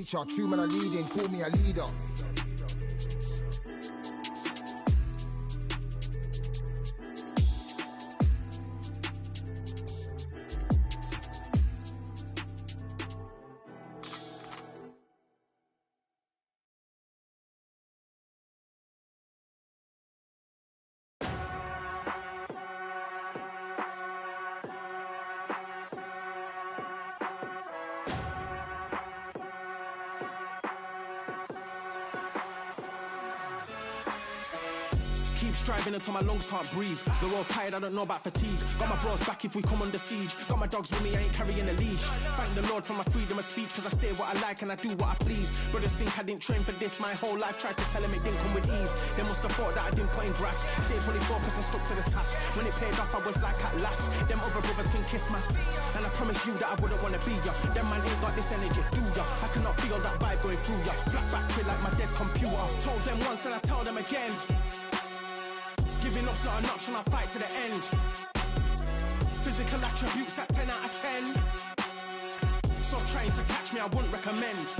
True man, I leading, call me a leader. Keep striving until my lungs can't breathe. They're all tired, I don't know about fatigue. Got my bros back if we come under siege. Got my dogs with me, I ain't carrying a leash. Thank the Lord for my freedom of speech, cause I say what I like and I do what I please. Brothers think I didn't train for this my whole life. Tried to tell them it didn't come with ease. They must have thought that I didn't put in graft. Stayed fully focused and stuck to the task. When it paid off, I was like at last. Them other brothers can kiss my ass. And I promise you that I wouldn't wanna be ya. Them man ain't got this energy, do ya? I cannot feel that vibe going through ya. Flat battery like my dead computer. Told them once and I tell them again. Giving up's not an option, I fight to the end. Physical attributes at 10 out of 10. So trying to catch me, I wouldn't recommend.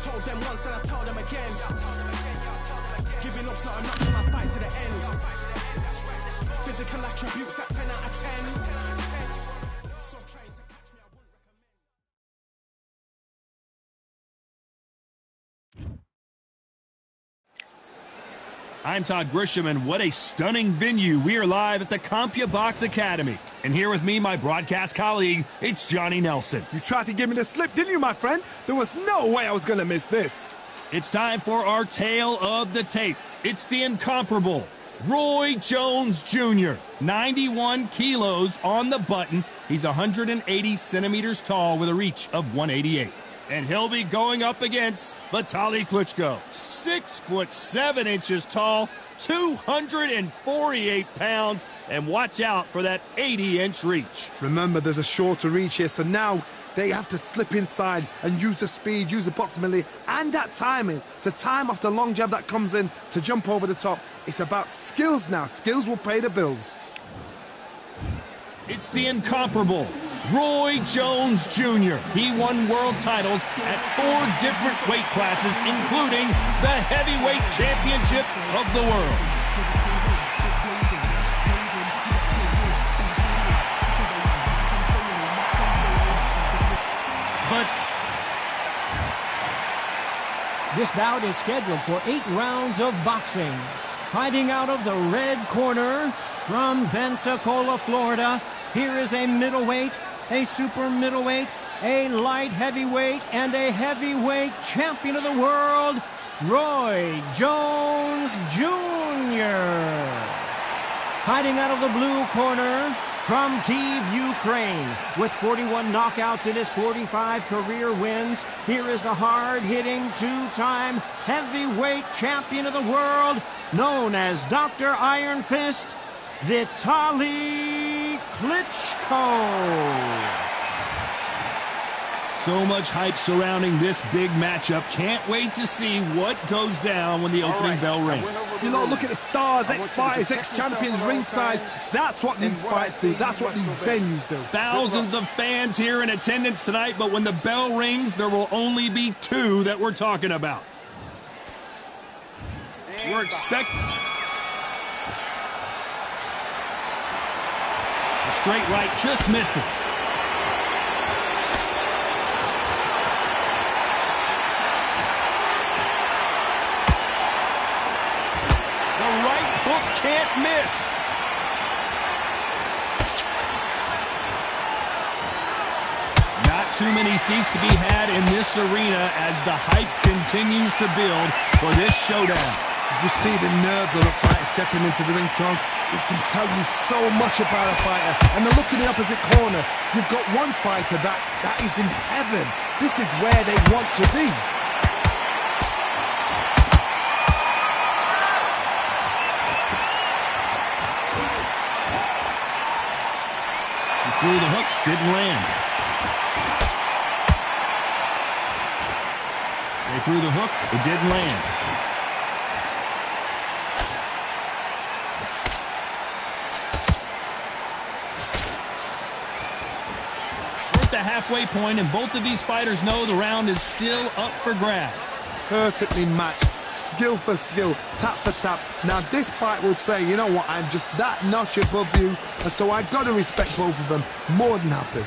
Told them once and I tell them again. Giving up's not an option, I fight to the end. Physical attributes at 10 out of 10. I'm Todd Grisham, and what a stunning venue. We are live at the CompuBox Academy. And here with me, my broadcast colleague, it's Johnny Nelson. You tried to give me the slip, didn't you, my friend? There was no way I was going to miss this. It's time for our tale of the tape. It's the incomparable Roy Jones Jr., 91 kilos on the button. He's 180 centimeters tall with a reach of 188. And he'll be going up against Vitaly Klitschko, 6'7" tall, 248 pounds, and watch out for that 80-inch reach. Remember, there's a shorter reach here, so now they have to slip inside and use the speed, use the proximity, and that timing to time off the long jab that comes in to jump over the top. It's about skills now. Skills will pay the bills. It's the incomparable Roy Jones Jr. He won world titles at 4 different weight classes, including the heavyweight championship of the world. But this bout is scheduled for 8 rounds of boxing. Fighting out of the red corner from Pensacola, Florida, here is a middleweight, a super middleweight, a light heavyweight, and a heavyweight champion of the world, Roy Jones Jr. Fighting out of the blue corner from Kyiv, Ukraine, with 41 knockouts in his 45 career wins, here is the hard-hitting 2-time heavyweight champion of the world, known as Dr. Iron Fist, Vitaly Klitschko. So much hype surrounding this big matchup. Can't wait to see what goes down when the opening bell rings. You know, look at the stars, ex-fighters, ex-champions ringside. That's what these fights do. That's what these venues do. Thousands of fans here in attendance tonight, but when the bell rings, there will only be 2 that we're talking about. We're expecting a straight right just misses. Can't miss. Not too many seats to be had in this arena as the hype continues to build for this showdown. You just see the nerves of the fighter stepping into the ring, Tom. It can tell you so much about a fighter. And then look in the opposite corner. You've got one fighter that is in heaven. This is where they want to be. Through the hook, didn't land. They threw the hook, it didn't land. Worth the halfway point, and both of these fighters know the round is still up for grabs. Perfectly matched, skill for skill, tap for tap. Now this fight will say, you know what, I'm just that notch above you, and so I got to respect both of them. More than happy.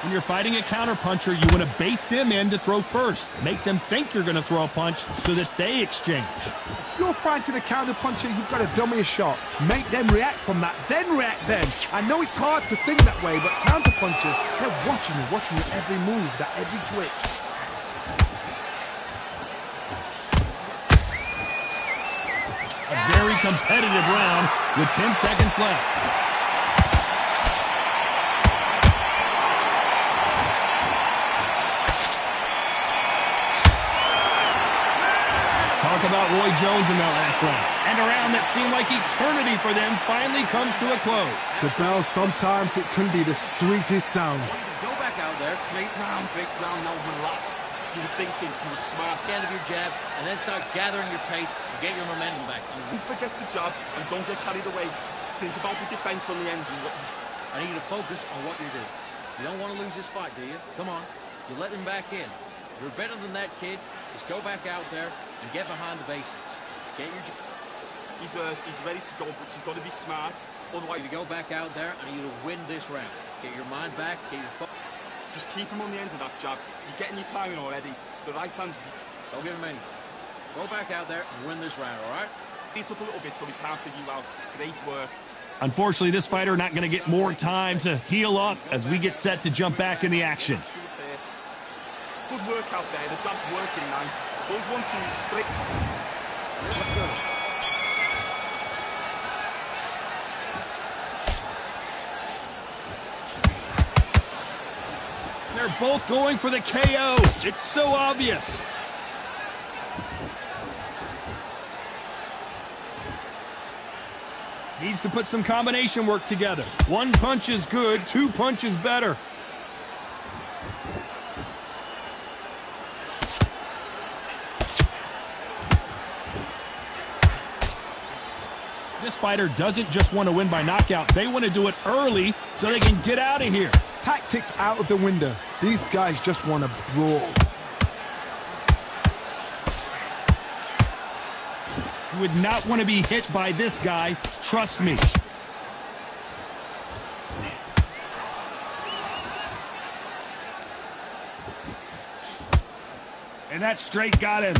When you're fighting a counterpuncher, you want to bait them in to throw first. Make them think you're going to throw a punch so that they exchange. If you're fighting a counterpuncher, you've got to dummy a shot. Make them react from that, then react then. I know it's hard to think that way, but counterpunchers, they're watching your every move, that every twitch. A very competitive round with 10 seconds left. Talk about Roy Jones in that last round. And a round that seemed like eternity for them finally comes to a close. The bell, sometimes it can be the sweetest sound. Go back out there. Great round, now relax. You were thinking, you were smart. The end of your jab, and then start gathering your pace and get your momentum back. Don't forget the jab, and don't get carried away. Think about the defense on the end. And I need you to focus on what you're doing. You don't want to lose this fight, do you? Come on. You let them back in. You're better than that, kid. Just go back out there and get behind the basics. Get your... He's ready to go, but you've got to be smart. Otherwise, you go back out there, I need you to win this round. Get your mind back, get your focus. Just keep him on the end of that jab. You're getting your timing already. The right hand's... Don't give him anything. Go back out there and win this round, all right? Beat up a little bit so we can't figure you out. Great work. Unfortunately, this fighter not going to get more time to heal up as we get set to jump back in the action. Good work out there. The jab's working nice. Those 1-2s straight. They're both going for the KO. It's so obvious. Needs to put some combination work together. One punch is good, two punches better. This fighter doesn't just want to win by knockout. They want to do it early so they can get out of here. Tactics out of the window. These guys just want to brawl. You would not want to be hit by this guy. Trust me. And that straight got him.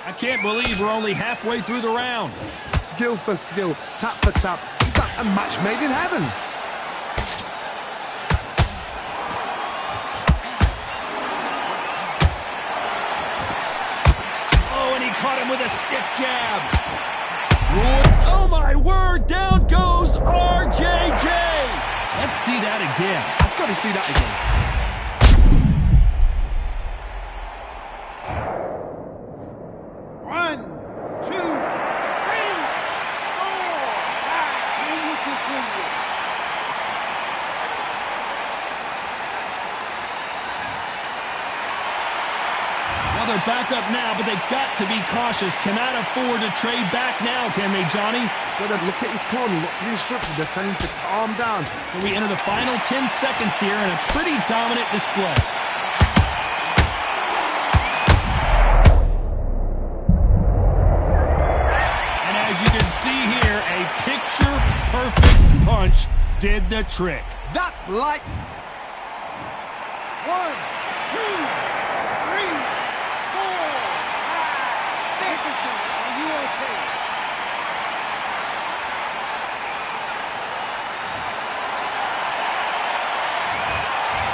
I can't believe we're only halfway through the round. Skill for skill, tap for tap. It's like a match made in heaven. Oh, and he caught him with a stiff jab. Oh, my word. Down goes RJJ. Let's see that again. I've got to see that again. Well, they're back up now, but they've got to be cautious. Cannot afford to trade back now, can they, Johnny? Got to look at his corner, look for the instructions. They're telling him to calm down. So we enter the final 10 seconds here in a pretty dominant display. And as you can see here, a picture-perfect punch did the trick. That's like... 1, 2...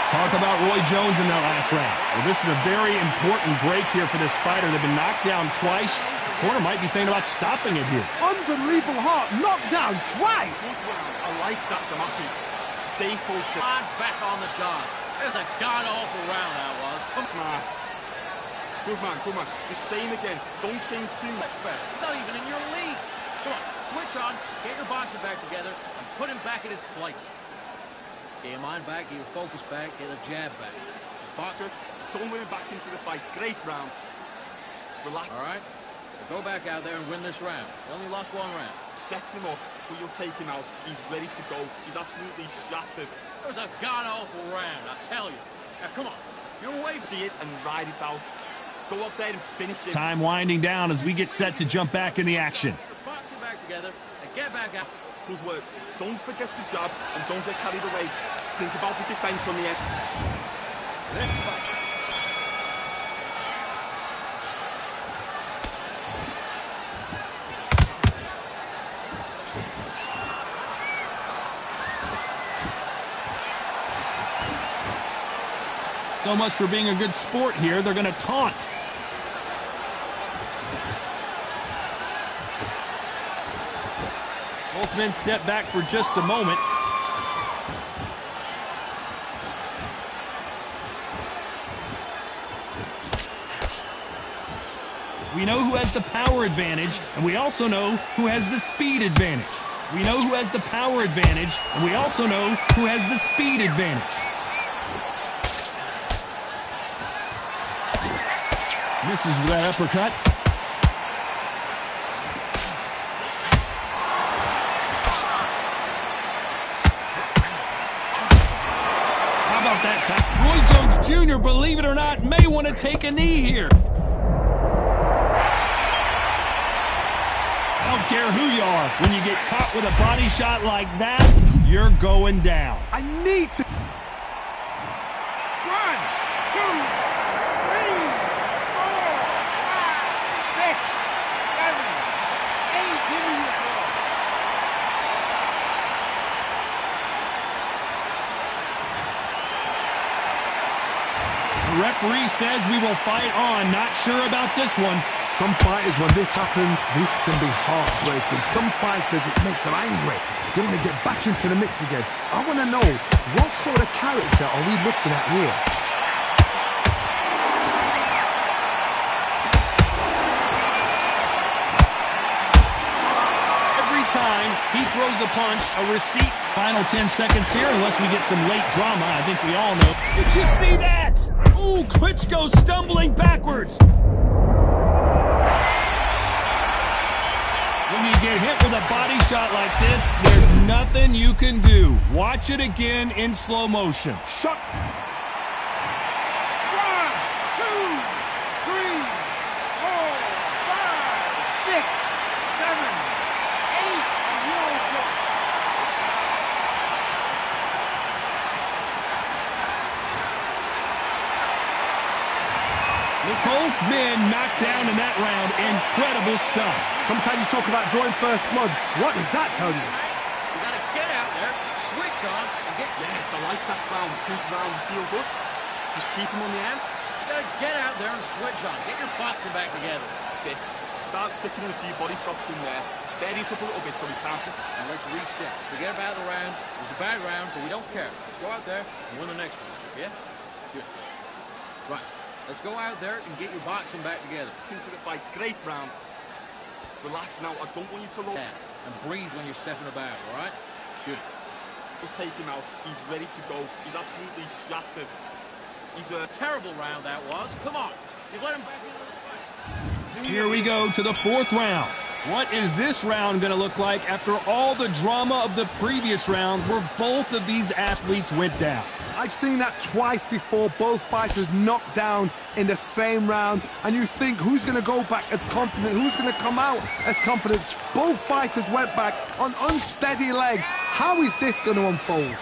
Talk about Roy Jones in that last round. Well, this is a very important break here for this fighter. They've been knocked down twice. The corner might be thinking about stopping it here. Unbelievable heart, knocked down twice. I like that, Tamaki. Stay focused. Back on the job. There's a god-awful round that was. Come smart. Good man, good man. Just same again. Don't change too much. Better. He's not even in your league. Come on, switch on, get your boxing back together, and put him back in his place. Get your mind back, get your focus back, get the jab back. Just box. Just don't let him back into the fight. Great round. Relax. All right? Go back out there and win this round. You only lost one round. Sets him up, but you'll take him out. He's ready to go. He's absolutely shattered. It was a god-awful round, I tell you. Now, come on. You're away. See it and ride it out. Go up there and finish it. Time winding down as we get set to jump back in the action. Box it back together and get back out. Good work. Don't forget the jab and don't get carried away. Think about the defense on the end. Let's fight. So much for being a good sport here. They're going to taunt. Both men step back for just a moment. We know who has the power advantage, and we also know who has the speed advantage. We know who has the power advantage, and we also know who has the speed advantage. Misses with that uppercut. How about that time? Roy Jones Jr., believe it or not, may want to take a knee here. I don't care who you are. When you get caught with a body shot like that, you're going down. I need to... 1, 2, 3, 4, 5, 6, 7, 8. Give me a call. The referee says we will fight on. Not sure about this one. Some fighters, when this happens, this can be heartbreaking. Some fighters, it makes them angry. They want to get back into the mix again. I want to know, what sort of character are we looking at here? Every time he throws a punch, a receipt. Final 10 seconds here, unless we get some late drama. I think we all know. Did you see that? Ooh, Klitschko stumbling backwards. When you get hit with a body shot like this, there's nothing you can do. Watch it again in slow motion. Shot. 1, 2, 3, 4, 5, 6, 7, 8. This whole men knocked down in that round. Incredible stuff. Sometimes you talk about drawing first blood. What does that tell you? You gotta get out there, switch on, and get... Yes, I like that round. Good round. Feel good. Just keep him on the end. You gotta get out there and switch on. Get your boxing back together. Sit. Start sticking in a few body shots in there. Bury it up a little bit so we can't... And let's reset. Forget about the round. It was a bad round, but we don't care. Go out there and win the next one. Yeah? Good. Right. Let's go out there and get your boxing back together. Into the fight. Great round. Relax now. I don't want you to look. And breathe when you're stepping about, all right? Good. We'll take him out. He's ready to go. He's absolutely shattered. He's a... Terrible round that was. Come on. You let him back into the fight. Here we go to the fourth round. What is this round going to look like after all the drama of the previous round where both of these athletes went down? I've seen that twice before, both fighters knocked down in the same round, and you think, who's going to go back as confident, who's going to come out as confident? Both fighters went back on unsteady legs. How is this going to unfold?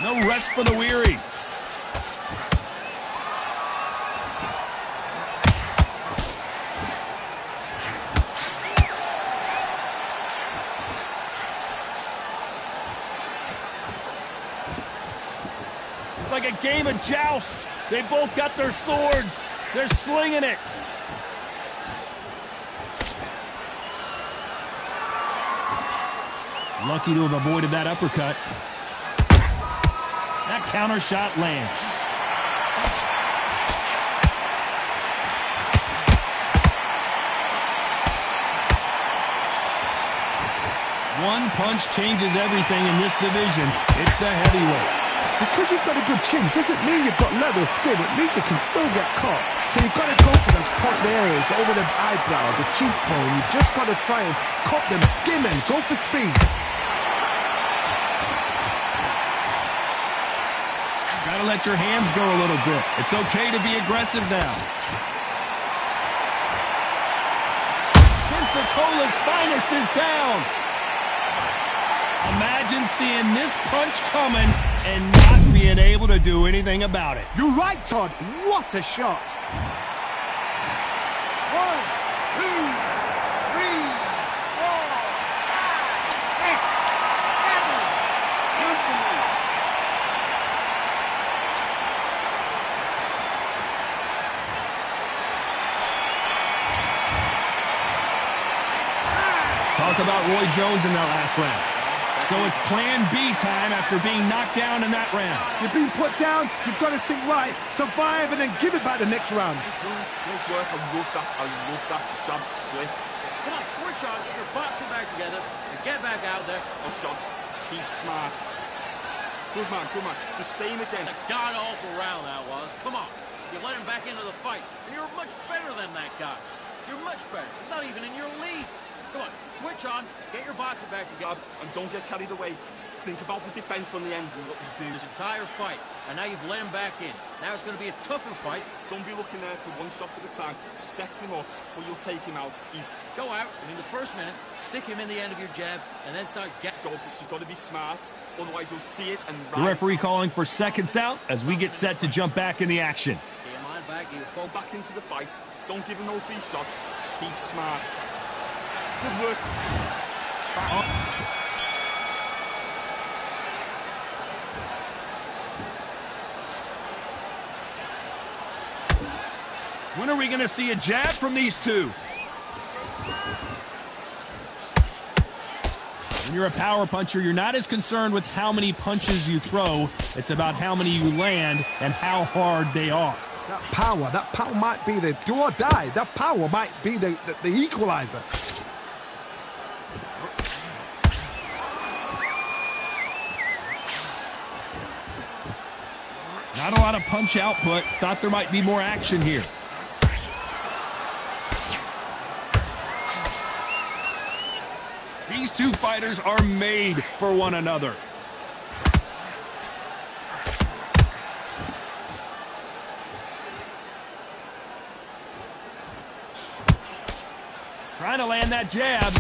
No rest for the weary. It's like a game of joust. They both got their swords. They're slinging it. Lucky to have avoided that uppercut. That counter shot lands. One punch changes everything in this division. It's the heavyweights. Because you've got a good chin doesn't mean you've got leather skin. It means you can still get caught. So you've got to go for those point areas over the eyebrow, the cheekbone. You've just got to try and cut them, skim and go for speed. Gotta let your hands go a little bit. It's okay to be aggressive now. Pensacola's finest is down. Imagine seeing this punch coming and not being able to do anything about it. You're right, Todd. What a shot. 1, 2, 3, 4, 5, 6, 7. Talk about Roy Jones in that last round. So it's plan B time after being knocked down in that round. You've been put down, you've got to think right, survive and then give it back the next round. Good work, I love that jab slip. Come on, switch on, get your boxing back together, and get back out there. Those shots, keep smart. Good man, just say him again. A god-awful round that was. Come on, you let him back into the fight. You're much better than that guy. You're much better. He's not even in your league. Come on, switch on, get your boxing back together. And don't get carried away. Think about the defense on the end and what you do. This entire fight, and now you've let him back in. Now it's going to be a tougher fight. Don't be looking there for one shot at a time. Set him up, or you'll take him out. Go out, and in the first minute, stick him in the end of your jab, and then start getting... But you've got to be smart, otherwise you'll see it and... The referee calling for seconds out as we get set to jump back in the action. Get your mind back, you fall back into the fight. Don't give him no free shots. Keep smart. Good work. When are we going to see a jab from these two? When you're a power puncher, you're not as concerned with how many punches you throw. It's about how many you land and how hard they are. That power might be the do or die. That power might be the equalizer. Not a lot of punch output. Thought there might be more action here. These two fighters are made for one another. Trying to land that jab.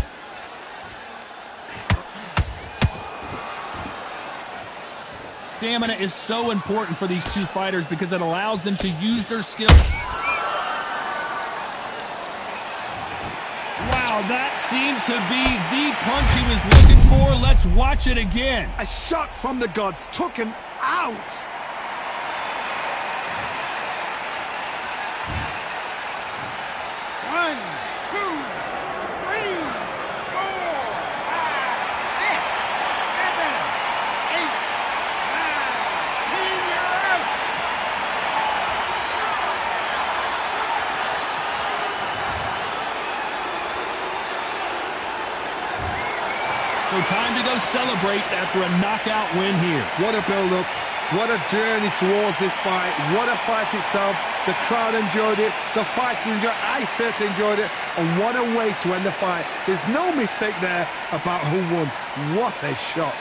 Stamina is so important for these two fighters because it allows them to use their skills. Wow, that seemed to be the punch he was looking for. Let's watch it again. A shot from the gods took him out. So time to go celebrate after a knockout win here. What a build-up. What a journey towards this fight. What a fight itself. The crowd enjoyed it. The fighters enjoyed it. I certainly enjoyed it. And what a way to end the fight. There's no mistake there about who won. What a shot.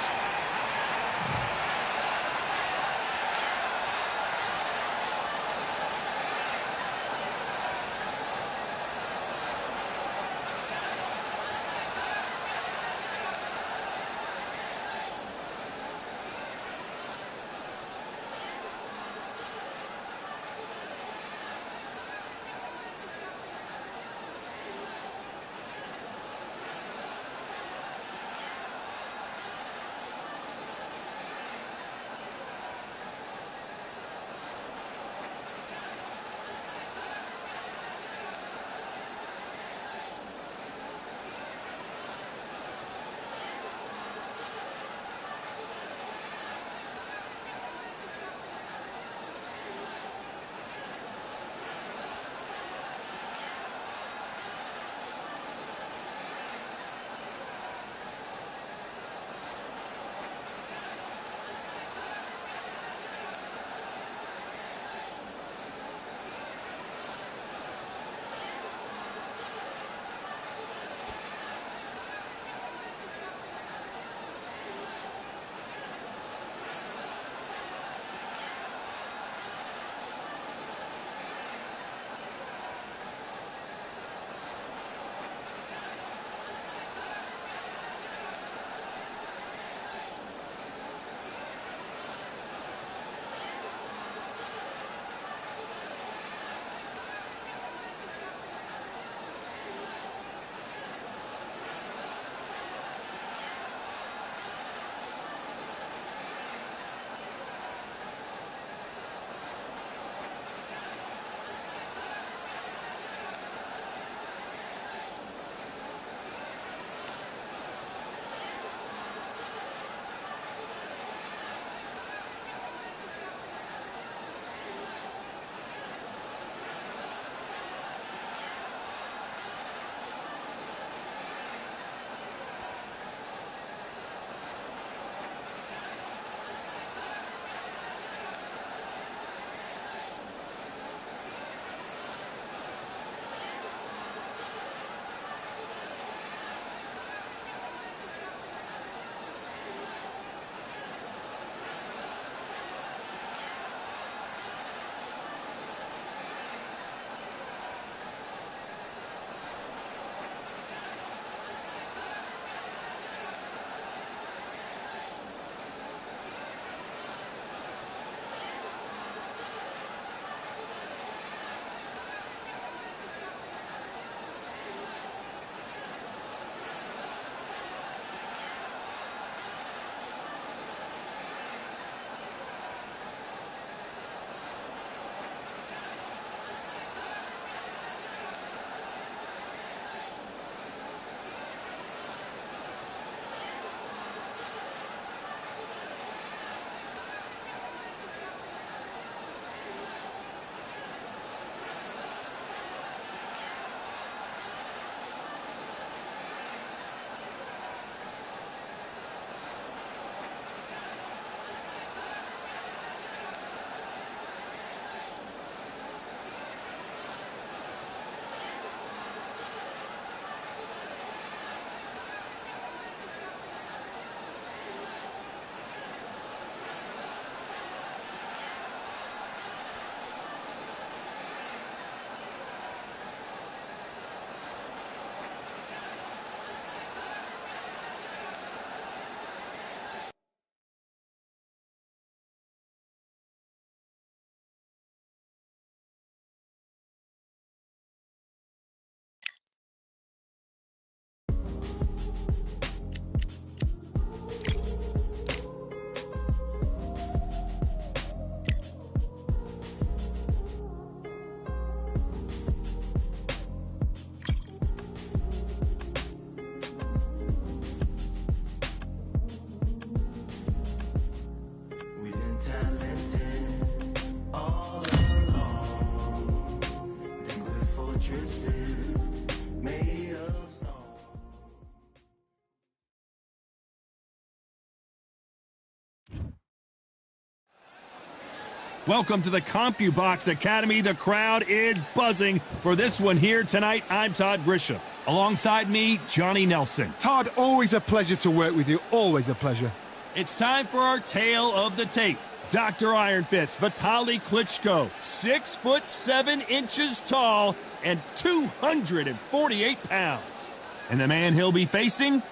Welcome to the CompuBox Academy. The crowd is buzzing for this one here tonight. I'm Todd Grisham. Alongside me, Johnny Nelson. Todd, always a pleasure to work with you. Always a pleasure. It's time for our tale of the tape. Dr. Iron Fist, Vitaly Klitschko, 6'7" tall and 248 pounds. And the man he'll be facing?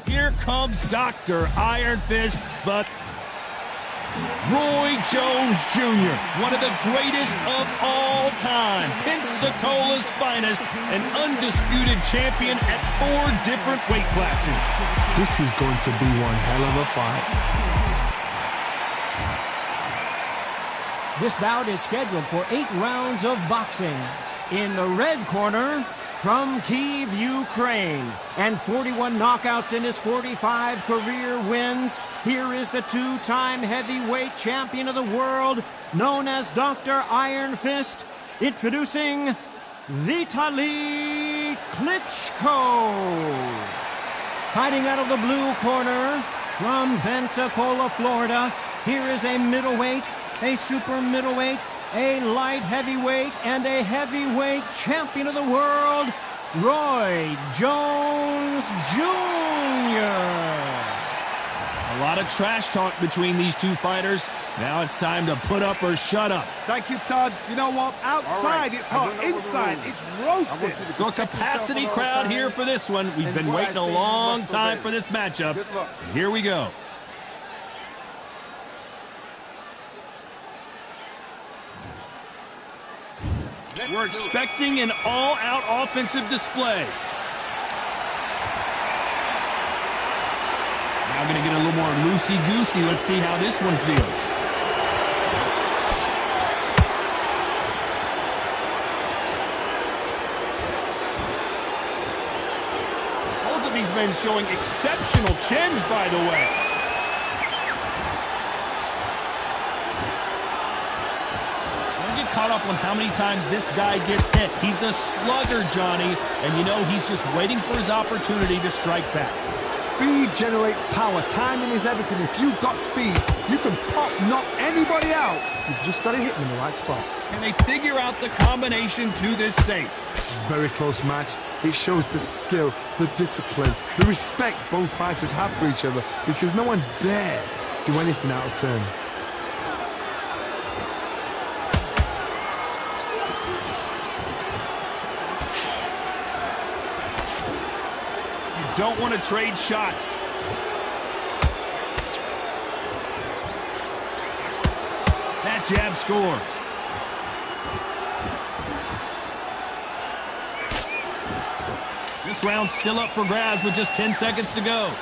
Here comes Dr. Iron Fist, but Roy Jones Jr., one of the greatest of all time, Pensacola's finest, an undisputed champion at 4 different weight classes. This is going to be one hell of a fight. This bout is scheduled for 8 rounds of boxing. In the red corner, from Kyiv, Ukraine, and 41 knockouts in his 45 career wins, here is the 2-time heavyweight champion of the world, known as Dr. Iron Fist, introducing Vitaly Klitschko. Fighting out of the blue corner, from Pensacola, Florida, here is a middleweight, a super middleweight, a light heavyweight, and a heavyweight champion of the world, Roy Jones Jr. A lot of trash talk between these two fighters. Now it's time to put up or shut up. Thank you, Todd. You know what? Outside, it's hot. Inside, it's roasted. So a capacity crowd here for this one. We've been waiting a long time for this matchup. And here we go. We're expecting an all-out offensive display. Now going to get a little more loosey-goosey. Let's see how this one feels. Both of these men showing exceptional chins, by the way. Caught up on how many times this guy gets hit. He's a slugger, Johnny, and you know he's just waiting for his opportunity to strike back. Speed generates power. Timing is everything. If you've got speed, you can knock anybody out. You've just got to hit them in the right spot. Can they figure out the combination to this safe? Very close match. It shows the skill, the discipline, the respect both fighters have for each other, because no one dare do anything out of turn. Don't want to trade shots. That jab scores. This round's still up for grabs with just 10 seconds to go.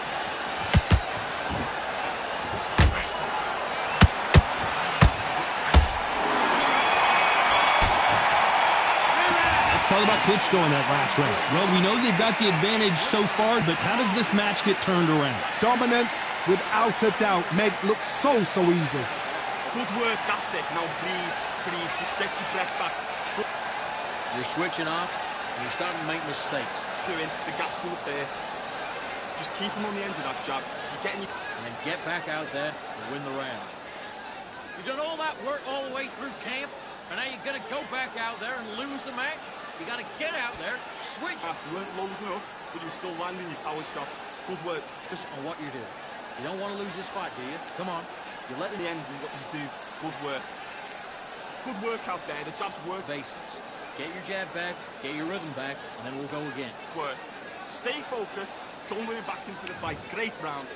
Talk about Klitschko in that last round. Well, we know they've got the advantage so far, but how does this match get turned around? Dominance, without a doubt, made it look so easy. Good work, that's it. Now breathe, just get your breath back. You're switching off, and you're starting to make mistakes. Doing the gap's up there. Just keep him on the end of that jab. You're getting your... And then get back out there and win the round. You've done all that work all the way through camp, and now you're going to go back out there and lose the match? You got to get out there, switch. You weren't loading up, but you're still landing your power shots. Good work. Listen on what you're doing. You don't want to lose this fight, do you? Come on. You're letting the end in what you do. Good work. Good work out there. The jabs work. Basics. Get your jab back, get your rhythm back, and then we'll go again. Work. Stay focused. Don't worry back into the fight. Great round.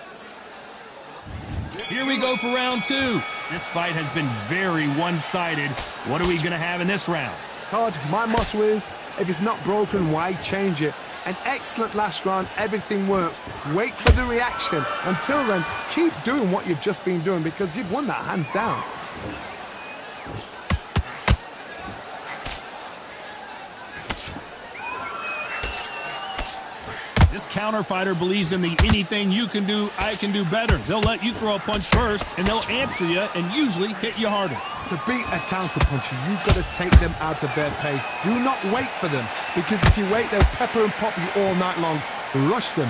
Here we go for round 2. This fight has been very one-sided. What are we going to have in this round? Todd, my motto is, if it's not broken, why change it? An excellent last round, everything works. Wait for the reaction. Until then, keep doing what you've just been doing, because you've won that hands down. This counter fighter believes in the anything you can do, I can do better. They'll let you throw a punch first, and they'll answer you and usually hit you harder. To beat a counter-puncher, you've got to take them out of their pace. Do not wait for them, because if you wait, they'll pepper and pop you all night long. Rush them.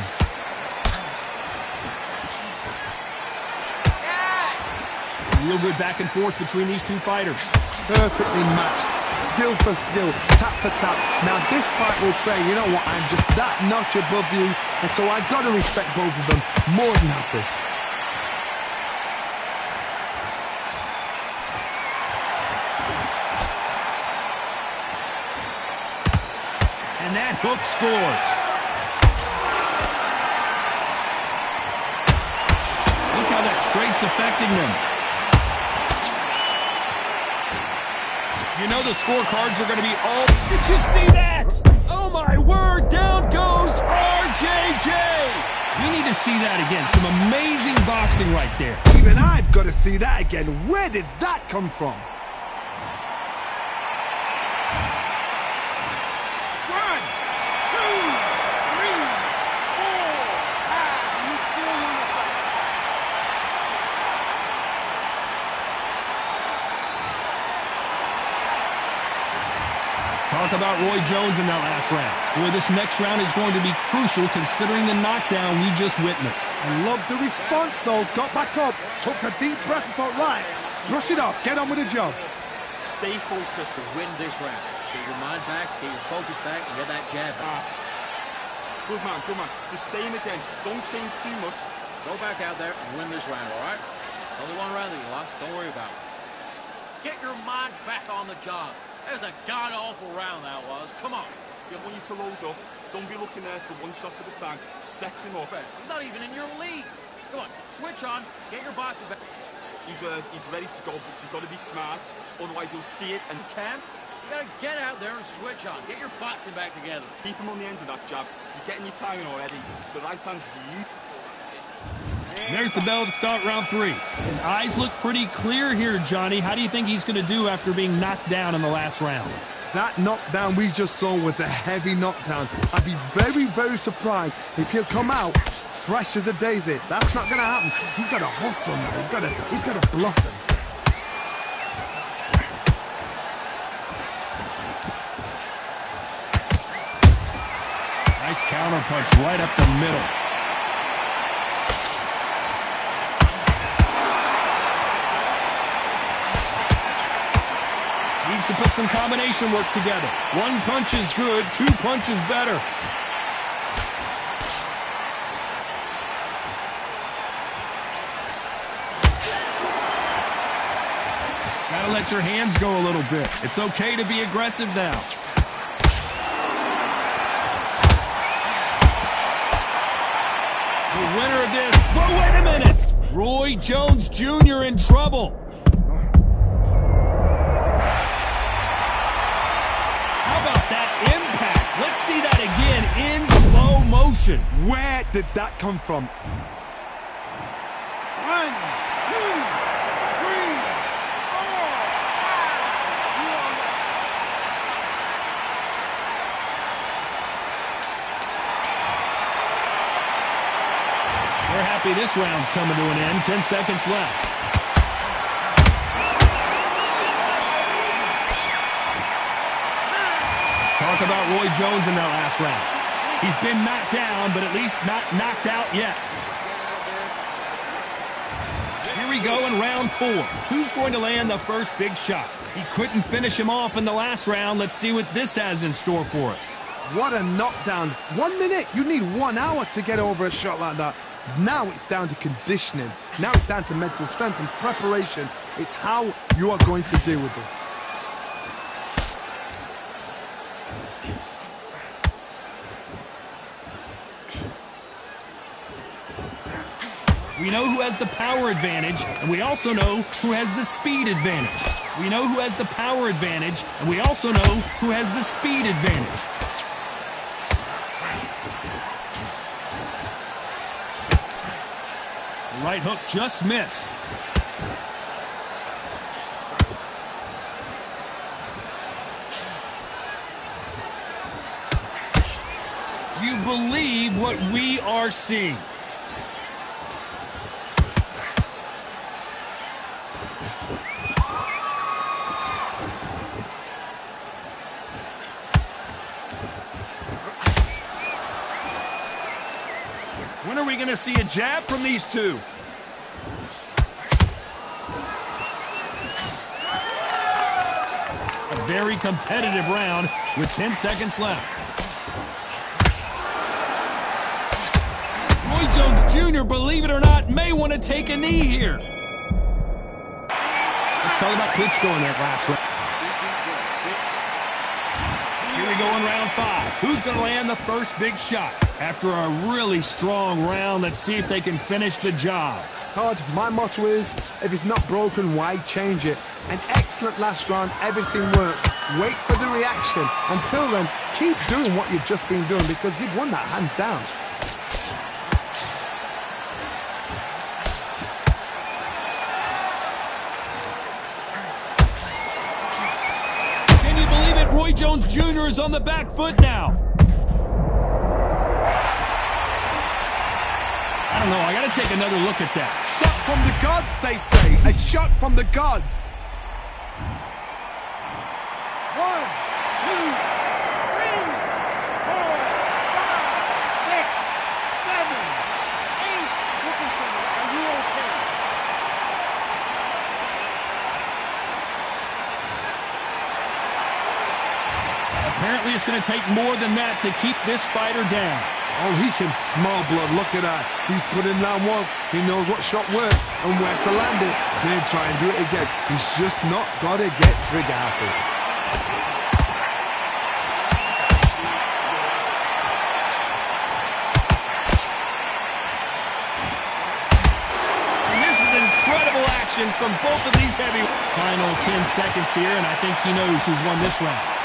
Real good back and forth between these two fighters. Perfectly matched. Skill for skill, tap for tap. Now this fight will say, you know what, I'm just that notch above you, and so I've got to respect both of them more than happy. And that hook scores. Look how that straight's affecting them. You know the scorecards are going to be all... Did you see that? Oh, my word. Down goes RJJ. We need to see that again. Some amazing boxing right there. Even I've got to see that again. Where did that come from? One, two, three, four, five. You still want to fight? Talk about Roy Jones in that last round. Boy, this next round is going to be crucial considering the knockdown we just witnessed. I love the response, though. Got back up, took a deep breath and thought, right, brush it off, get on with the job. Stay focused. To win this round, get your mind back, get your focus back, and get that jab back. Good man, good man. Just say him again. Don't change too much. Go back out there and win this round, all right? Only one round that you lost. Don't worry about it. Get your mind back on the job. That was a god-awful round, that was. Come on. I want you to load up. Don't be looking there for one shot at a time. Set him up. He's not even in your league. Come on, switch on. Get your boxing back. He's ready to go, but you've got to be smart. Otherwise, you'll see it and Cam, you got to get out there and switch on. Get your boxing back together. keep him on the end of that jab. You're getting your timing already. The right hand's beautiful. There's the bell to start round 3. His eyes look pretty clear here, Johnny. How do you think he's going to do after being knocked down in the last round? That knockdown we just saw was a heavy knockdown. I'd be very, very surprised if he'll come out fresh as a daisy. That's not going to happen. He's got to hustle now. He's got to bluff him. Nice counter punch right up the middle. Needs to put some combination work together. One punch is good, 2 punches better. Gotta let your hands go a little bit. It's okay to be aggressive now. The winner of this... Whoa, wait a minute! Roy Jones Jr. in trouble. Let's see that again in slow motion. Where did that come from? 1, 2, 3, 4, 5. We're happy this round's coming to an end. 10 seconds left. Talk about Roy Jones in that last round. He's been knocked down, but at least not knocked out yet. Here we go in round 4. Who's going to land the first big shot? He couldn't finish him off in the last round. Let's see what this has in store for us. What a knockdown. 1 minute, you need 1 hour to get over a shot like that. Now it's down to conditioning. Now it's down to mental strength and preparation. It's how you are going to deal with this. We know who has the power advantage, and we also know who has the speed advantage. We know who has the power advantage, and we also know who has the speed advantage. The right hook just missed. you believe what we are seeing? When are we going to see a jab from these two? A very competitive round with 10 seconds left. Roy Jones Jr., believe it or not, may want to take a knee here. Let's talk about Klitschko in that last round. Here we go in round 5. Who's going to land the first big shot? After a really strong round, let's see if they can finish the job. Todd, my motto is, if it's not broken, why change it? An excellent last round, everything works. Wait for the reaction. Until then, keep doing what you've just been doing because you've won that hands down. Can you believe it? Roy Jones Jr. is on the back foot now. I don't know. I got to take another look at that. Shot from the gods, they say. A shot from the gods. 1, 2, 3, 4, 5, 6, 7, 8. Listen to me. Are you okay? Apparently, it's going to take more than that to keep this fighter down. Oh, he can smell blood. Look at that. He's put in round once. He knows what shot works and where to land it. Then try and do it again. He's just not got to get trigger happy. And this is incredible action from both of these heavy. Final 10 seconds here, and I think he knows who's won this round.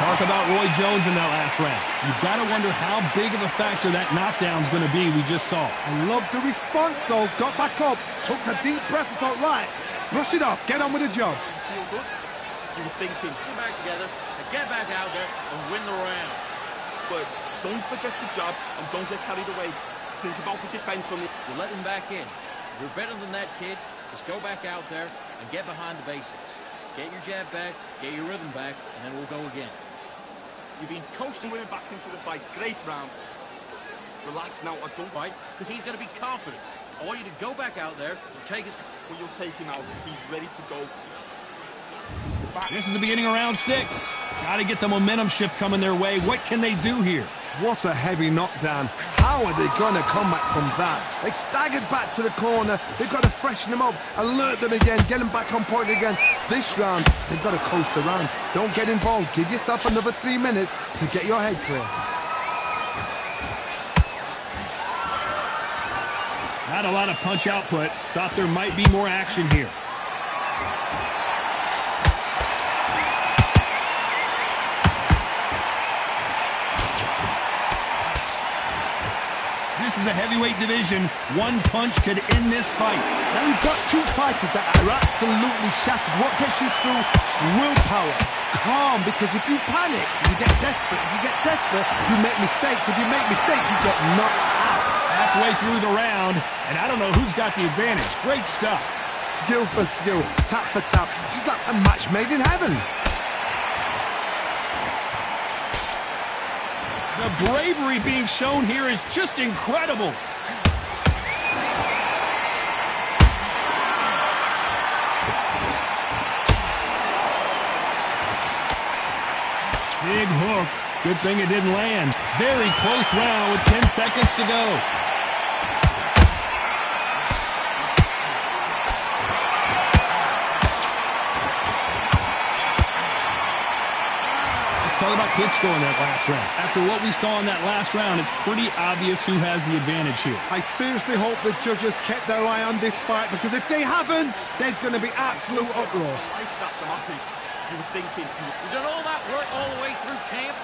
Talk about Roy Jones in that last round. You've got to wonder how big of a factor that knockdown's going to be we just saw. I love the response, though. Got back up, took a deep breath and thought, right, brush it off, get on with the job. Feel good? You were thinking, Get back together and get back out there and win the round. but don't forget the jab and don't get carried away. Think about the defense on the... You let them back in. You're better than that, kid. Just go back out there and get behind the basics. Get your jab back, get your rhythm back, and then we'll go again. You've been coasting with him back into the fight. Great round. Relax now. I don't... Right? Because he's going to be confident. I want you to go back out there and take his... Well, you'll take him out. He's ready to go. This is the beginning of round 6. Got to get the momentum shift coming their way. What can they do here? What a heavy knockdown. How are they going to come back from that? They staggered back to the corner. They've got to freshen them up, alert them again, get them back on point again. This round, they've got to coast around. Don't get involved. Give yourself another 3 minutes to get your head clear. Not a lot of punch output. Thought there might be more action here. This is the heavyweight division. One punch could end this fight. Now we've got two fighters that are absolutely shattered. What gets you through? Willpower. Calm, because if you panic, you get desperate. If you get desperate, you make mistakes. If you make mistakes, you get knocked out. Halfway through the round, and I don't know who's got the advantage. Great stuff. Skill for skill, tap for tap. She's like a match made in heaven. The bravery being shown here is just incredible. Big hook. Good thing it didn't land. Very close round with 10 seconds to go. Talk about Klitschko in that last round. After what we saw in that last round, it's pretty obvious who has the advantage here. I seriously hope the judges kept their eye on this fight, because if they haven't, there's going to be absolute uproar. Like that, I'm happy. You were thinking... You've done all that work all the way through camp.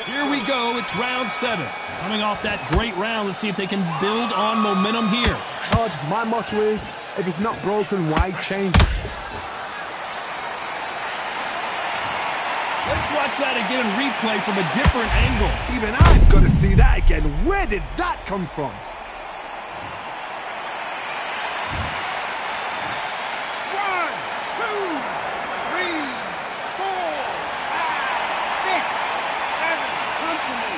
Here we go. It's round 7. Coming off that great round, let's see if they can build on momentum here. Todd, my motto is, if it's not broken, why change it? Let's watch that again in replay from a different angle. Even I've got to see that again. Where did that come from? One, two, three, four, five, six, seven. Come to me.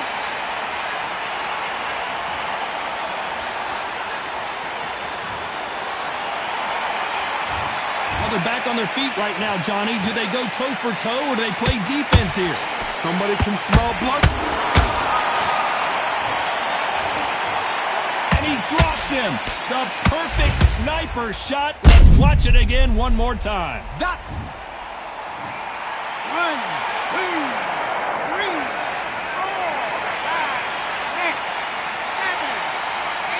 Well, they're back on their feet right now, Johnny. Do they go toe for toe or do they play defense here? Somebody can smell blood. And he dropped him. The perfect sniper shot. Let's watch it again one more time. That. 1, 2, 3, 4, 5, 6, 7,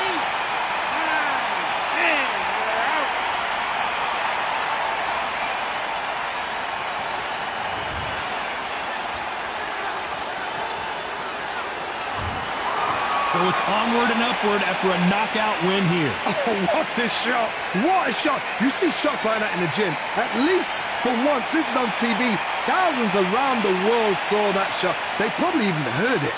8, 9, 10. We're out. So it's onward and upward after a knockout win here. Oh, what a shot. What a shot. You see shots like that in the gym. At least for once, this is on TV. Thousands around the world saw that shot. They probably even heard it.